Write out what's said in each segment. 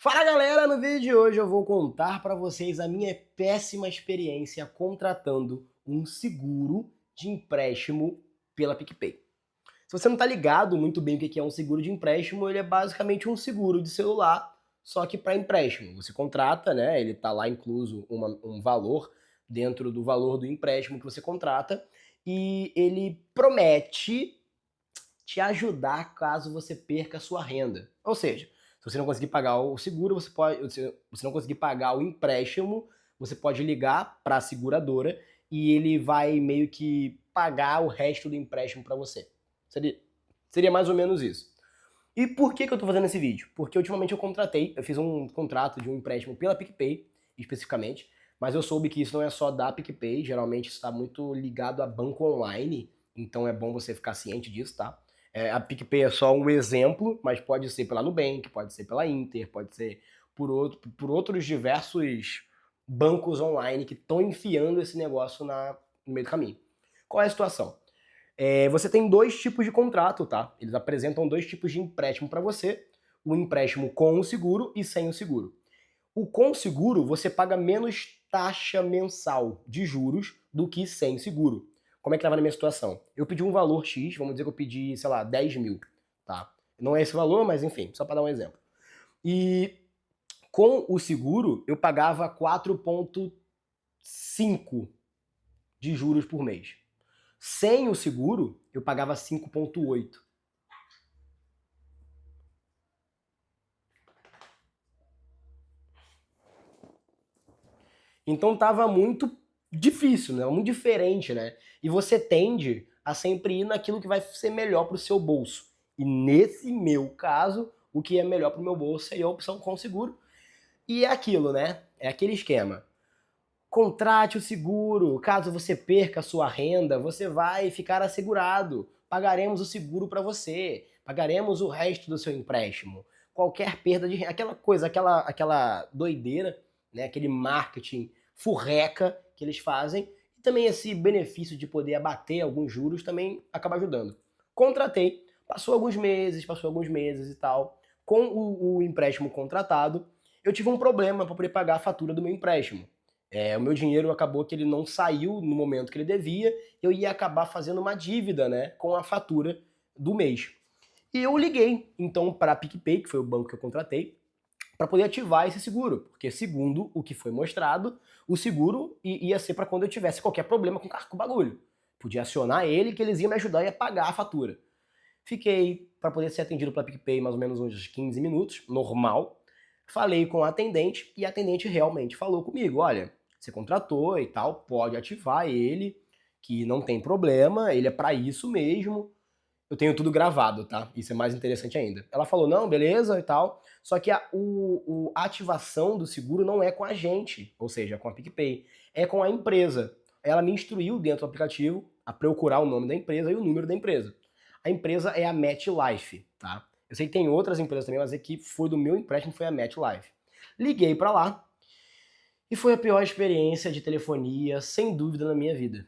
Fala galera, no vídeo de hoje eu vou contar para vocês a minha péssima experiência contratando um seguro de empréstimo pela PicPay. Se você não tá ligado muito bem o que é um seguro de empréstimo, ele é basicamente um seguro de celular, só que para empréstimo. Você contrata, né? Ele tá lá incluso um valor dentro do valor do empréstimo que você contrata e ele promete te ajudar caso você perca a sua renda. Ou seja, se você não conseguir pagar o seguro, você não conseguir pagar o empréstimo, você pode ligar para a seguradora e ele vai meio que pagar o resto do empréstimo para você. Seria, seria mais ou menos isso. E por que eu tô fazendo esse vídeo? Porque ultimamente eu fiz um contrato de um empréstimo pela PicPay, especificamente, mas eu soube que isso não é só da PicPay, geralmente isso está muito ligado a banco online, então é bom você ficar ciente disso, tá? A PicPay é só um exemplo, mas pode ser pela Nubank, pode ser pela Inter, pode ser por outros diversos bancos online que estão enfiando esse negócio no meio do caminho. Qual é a situação? Você tem dois tipos de contrato, tá? Eles apresentam dois tipos de empréstimo para você: o empréstimo com o seguro e sem o seguro. O com seguro, você paga menos taxa mensal de juros do que sem seguro. Como é que estava na minha situação? Eu pedi um valor X, vamos dizer que eu pedi, sei lá, 10 mil, tá? Não é esse valor, mas enfim, só para dar um exemplo. E com o seguro, eu pagava 4,5 de juros por mês. Sem o seguro, eu pagava 5,8. Então tava muito difícil, né? Muito diferente, né? E você tende a sempre ir naquilo que vai ser melhor para o seu bolso. E nesse meu caso, o que é melhor para o meu bolso seria a opção com seguro. E é aquilo, né? É aquele esquema. Contrate o seguro. Caso você perca a sua renda, você vai ficar assegurado. Pagaremos o seguro para você. Pagaremos o resto do seu empréstimo. Qualquer perda de renda, aquela coisa, aquela doideira, né? Aquele marketing furreca que eles fazem. E também esse benefício de poder abater alguns juros também acaba ajudando. Contratei, passou alguns meses e tal. Com o empréstimo contratado, eu tive um problema para poder pagar a fatura do meu empréstimo. O meu dinheiro acabou que ele não saiu no momento que ele devia, eu ia acabar fazendo uma dívida, né, com a fatura do mês. E eu liguei, então, para a PicPay, que foi o banco que eu contratei, para poder ativar esse seguro, porque segundo o que foi mostrado, o seguro ia ser para quando eu tivesse qualquer problema com o bagulho. Podia acionar ele que eles iam me ajudar a pagar a fatura. Fiquei para poder ser atendido pela PicPay mais ou menos uns 15 minutos, normal. Falei com a atendente e a atendente realmente falou comigo: olha, você contratou e tal, pode ativar ele, que não tem problema, ele é para isso mesmo. Eu tenho tudo gravado, tá? Isso é mais interessante ainda. Ela falou: não, beleza e tal. Só que a ativação do seguro não é com a gente, ou seja, com a PicPay, é com a empresa. Ela me instruiu dentro do aplicativo a procurar o nome da empresa e o número da empresa. A empresa é a MetLife, tá? Eu sei que tem outras empresas também, mas aqui foi do meu empréstimo, foi a MetLife. Liguei para lá e foi a pior experiência de telefonia, sem dúvida, na minha vida.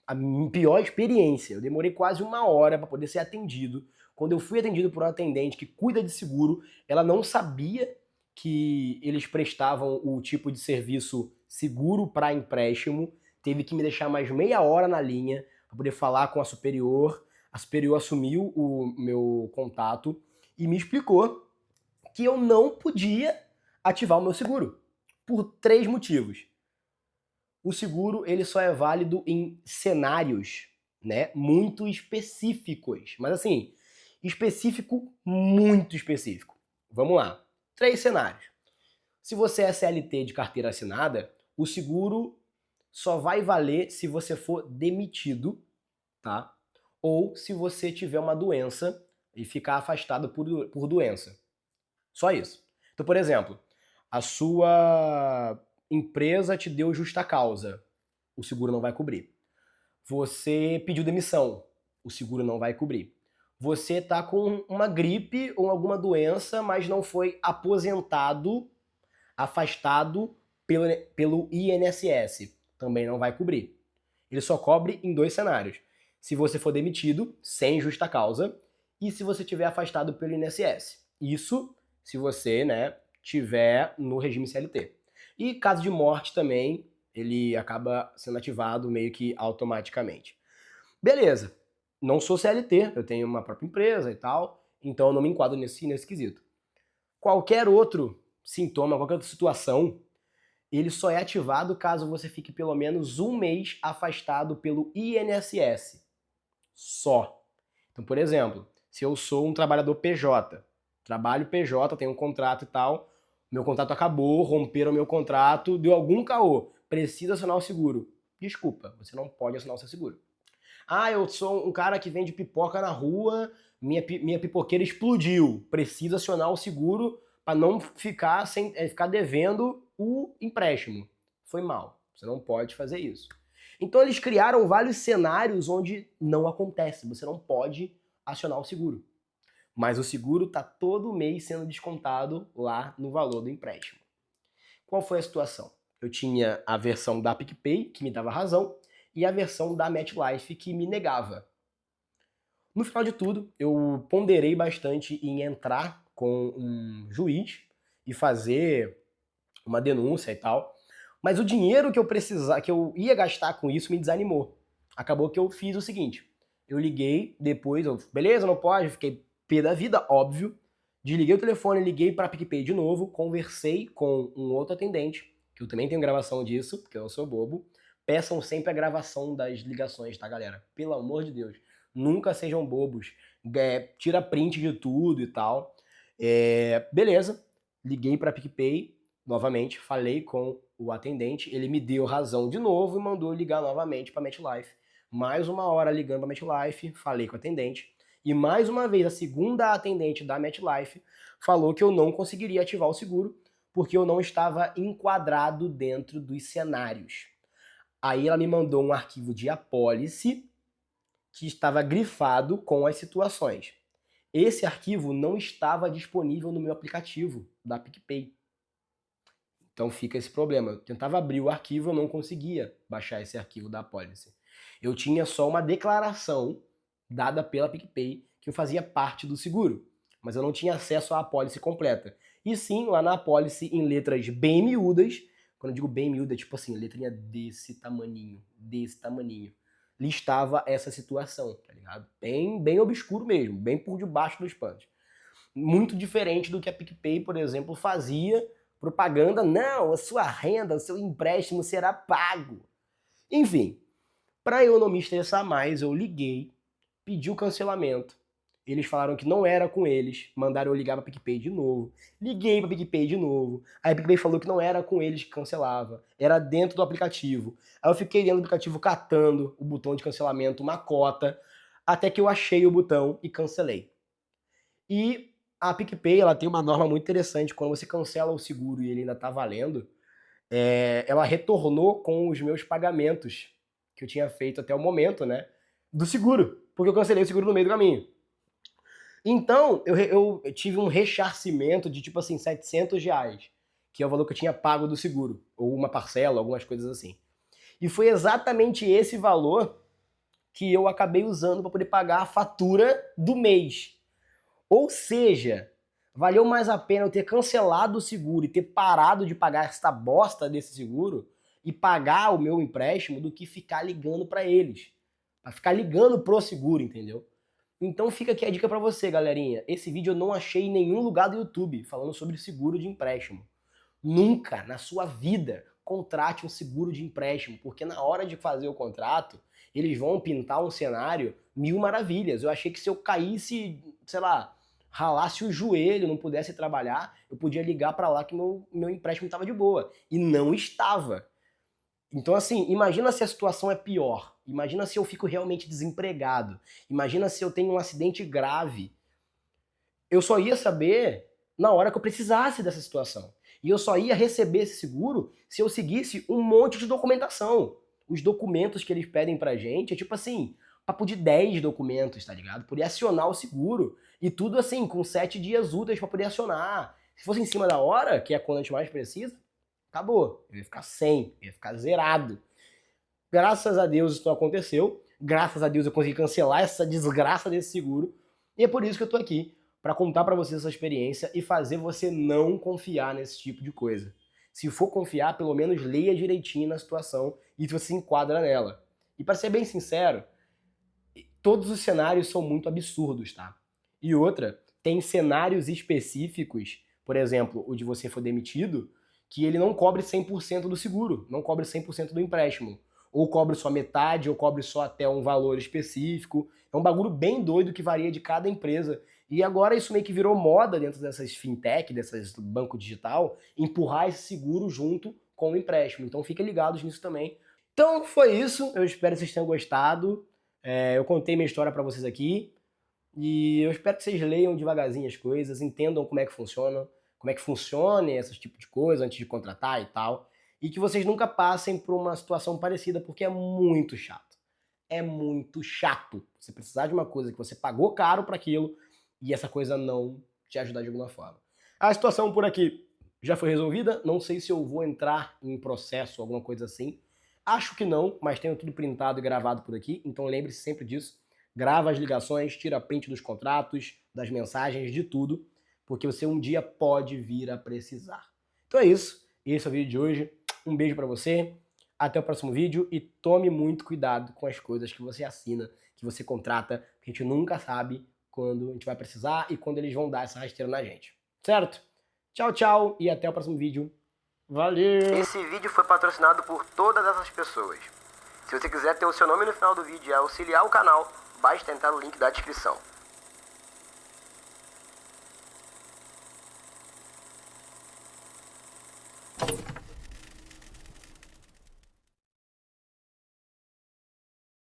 A pior experiência. Eu demorei quase uma hora para poder ser atendido. Quando eu fui atendido por uma atendente que cuida de seguro, ela não sabia que eles prestavam o tipo de serviço seguro para empréstimo. Teve que me deixar mais meia hora na linha para poder falar com a superior. A superior assumiu o meu contato e me explicou que eu não podia ativar o meu seguro por três motivos. O seguro ele só é válido em cenários, né, muito específicos. Mas assim, específico, muito específico. Vamos lá. Três cenários. Se você é CLT de carteira assinada, o seguro só vai valer se você for demitido, tá? Ou se você tiver uma doença e ficar afastado por doença. Só isso. Então, por exemplo, a sua empresa te deu justa causa, o seguro não vai cobrir. Você pediu demissão, o seguro não vai cobrir. Você está com uma gripe ou alguma doença, mas não foi aposentado, afastado pelo INSS, também não vai cobrir. Ele só cobre em dois cenários: se você for demitido sem justa causa e se você tiver afastado pelo INSS. Isso se você, né, tiver no regime CLT. E caso de morte também, ele acaba sendo ativado meio que automaticamente. Beleza, não sou CLT, eu tenho uma própria empresa e tal, então eu não me enquadro nesse quesito. Qualquer outro sintoma, qualquer outra situação, ele só é ativado caso você fique pelo menos um mês afastado pelo INSS. Só. Então, por exemplo, se eu sou um trabalhador PJ, trabalho PJ, tenho um contrato e tal, meu contrato acabou, romperam meu contrato, deu algum caô, precisa acionar o seguro. Desculpa, você não pode acionar o seu seguro. Ah, eu sou um cara que vende pipoca na rua, minha pipoqueira explodiu, preciso acionar o seguro para não ficar, ficar devendo o empréstimo. Foi mal, você não pode fazer isso. Então eles criaram vários cenários onde não acontece, você não pode acionar o seguro. Mas o seguro está todo mês sendo descontado lá no valor do empréstimo. Qual foi a situação? Eu tinha a versão da PicPay, que me dava razão, e a versão da MetLife, que me negava. No final de tudo, eu ponderei bastante em entrar com um juiz e fazer uma denúncia e tal, mas o dinheiro que eu ia gastar com isso me desanimou. Acabou que eu fiz o seguinte, eu liguei depois, beleza, não pode, fiquei pé da vida, óbvio, desliguei o telefone, liguei para a PicPay de novo, conversei com um outro atendente, que eu também tenho gravação disso, porque eu não sou bobo. Peçam sempre a gravação das ligações, tá, galera? Pelo amor de Deus. Nunca sejam bobos. Tira print de tudo e tal. Beleza. Liguei para a PicPay, novamente, falei com o atendente, ele me deu razão de novo e mandou ligar novamente para a MetLife. Mais uma hora ligando para a MetLife, falei com o atendente. E mais uma vez, a segunda atendente da MetLife falou que eu não conseguiria ativar o seguro porque eu não estava enquadrado dentro dos cenários. Aí ela me mandou um arquivo de apólice que estava grifado com as situações. Esse arquivo não estava disponível no meu aplicativo da PicPay. Então fica esse problema. Eu tentava abrir o arquivo, eu não conseguia baixar esse arquivo da apólice. Eu tinha só uma declaração dada pela PicPay que eu fazia parte do seguro, mas eu não tinha acesso à apólice completa. E sim, lá na apólice, em letras bem miúdas, quando eu digo bem miúda, tipo assim, letrinha desse tamaninho, listava essa situação, tá ligado? Bem obscuro mesmo, bem por debaixo dos panos. Muito diferente do que a PicPay, por exemplo, fazia propaganda. Não, a sua renda, o seu empréstimo será pago. Enfim, para eu não me estressar mais, eu liguei, pedi o cancelamento. Eles falaram que não era com eles, mandaram eu ligar pra PicPay de novo. Liguei pra PicPay de novo. Aí a PicPay falou que não era com eles que cancelava, era dentro do aplicativo. Aí eu fiquei dentro do aplicativo catando o botão de cancelamento, uma cota, até que eu achei o botão e cancelei. E a PicPay, ela tem uma norma muito interessante, quando você cancela o seguro e ele ainda tá valendo, ela retornou com os meus pagamentos que eu tinha feito até o momento, né, do seguro, porque eu cancelei o seguro no meio do caminho. Então, eu tive um ressarcimento de, tipo assim, R$ 700, que é o valor que eu tinha pago do seguro, ou uma parcela, algumas coisas assim. E foi exatamente esse valor que eu acabei usando para poder pagar a fatura do mês. Ou seja, valeu mais a pena eu ter cancelado o seguro e ter parado de pagar esta bosta desse seguro e pagar o meu empréstimo do que ficar ligando para eles. Pra ficar ligando pro seguro, entendeu? Então fica aqui a dica para você, galerinha. Esse vídeo eu não achei em nenhum lugar do YouTube falando sobre seguro de empréstimo. Nunca na sua vida contrate um seguro de empréstimo, porque na hora de fazer o contrato, eles vão pintar um cenário mil maravilhas. Eu achei que se eu caísse, sei lá, ralasse o joelho, não pudesse trabalhar, eu podia ligar para lá que meu empréstimo estava de boa. E não estava. Então, assim, imagina se a situação é pior. Imagina se eu fico realmente desempregado. Imagina se eu tenho um acidente grave. Eu só ia saber na hora que eu precisasse dessa situação. E eu só ia receber esse seguro se eu seguisse um monte de documentação. Os documentos que eles pedem pra gente é tipo assim, papo de 10 documentos, tá ligado? Poder acionar o seguro. E tudo assim, com 7 dias úteis pra poder acionar. Se fosse em cima da hora, que é quando a gente mais precisa, acabou. Eu ia ficar sem, eu ia ficar zerado. Graças a Deus isso não aconteceu. Graças a Deus eu consegui cancelar essa desgraça desse seguro. E é por isso que eu tô aqui, para contar para você essa experiência e fazer você não confiar nesse tipo de coisa. Se for confiar, pelo menos leia direitinho na situação e você se enquadra nela. E para ser bem sincero, todos os cenários são muito absurdos, tá? E outra, tem cenários específicos, por exemplo, o de você for demitido, que ele não cobre 100% do seguro, não cobre 100% do empréstimo. Ou cobre só metade, ou cobre só até um valor específico. É um bagulho bem doido que varia de cada empresa. E agora isso meio que virou moda dentro dessas fintech, dessas banco digital, empurrar esse seguro junto com o empréstimo. Então fiquem ligados nisso também. Então foi isso, eu espero que vocês tenham gostado. Eu contei minha história para vocês aqui. E eu espero que vocês leiam devagarzinho as coisas, entendam como é que funciona esse tipo de coisa antes de contratar e tal. E que vocês nunca passem por uma situação parecida, porque é muito chato. É muito chato você precisar de uma coisa que você pagou caro para aquilo e essa coisa não te ajudar de alguma forma. A situação por aqui já foi resolvida, não sei se eu vou entrar em processo, alguma coisa assim. Acho que não, mas tenho tudo printado e gravado por aqui, então lembre-se sempre disso. Grava as ligações, tira print dos contratos, das mensagens, de tudo, porque você um dia pode vir a precisar. Então é isso, esse é o vídeo de hoje. Um beijo pra você, até o próximo vídeo e tome muito cuidado com as coisas que você assina, que você contrata, porque a gente nunca sabe quando a gente vai precisar e quando eles vão dar essa rasteira na gente. Certo? Tchau, tchau e até o próximo vídeo. Valeu! Esse vídeo foi patrocinado por todas essas pessoas. Se você quiser ter o seu nome no final do vídeo e auxiliar o canal, basta entrar no link da descrição.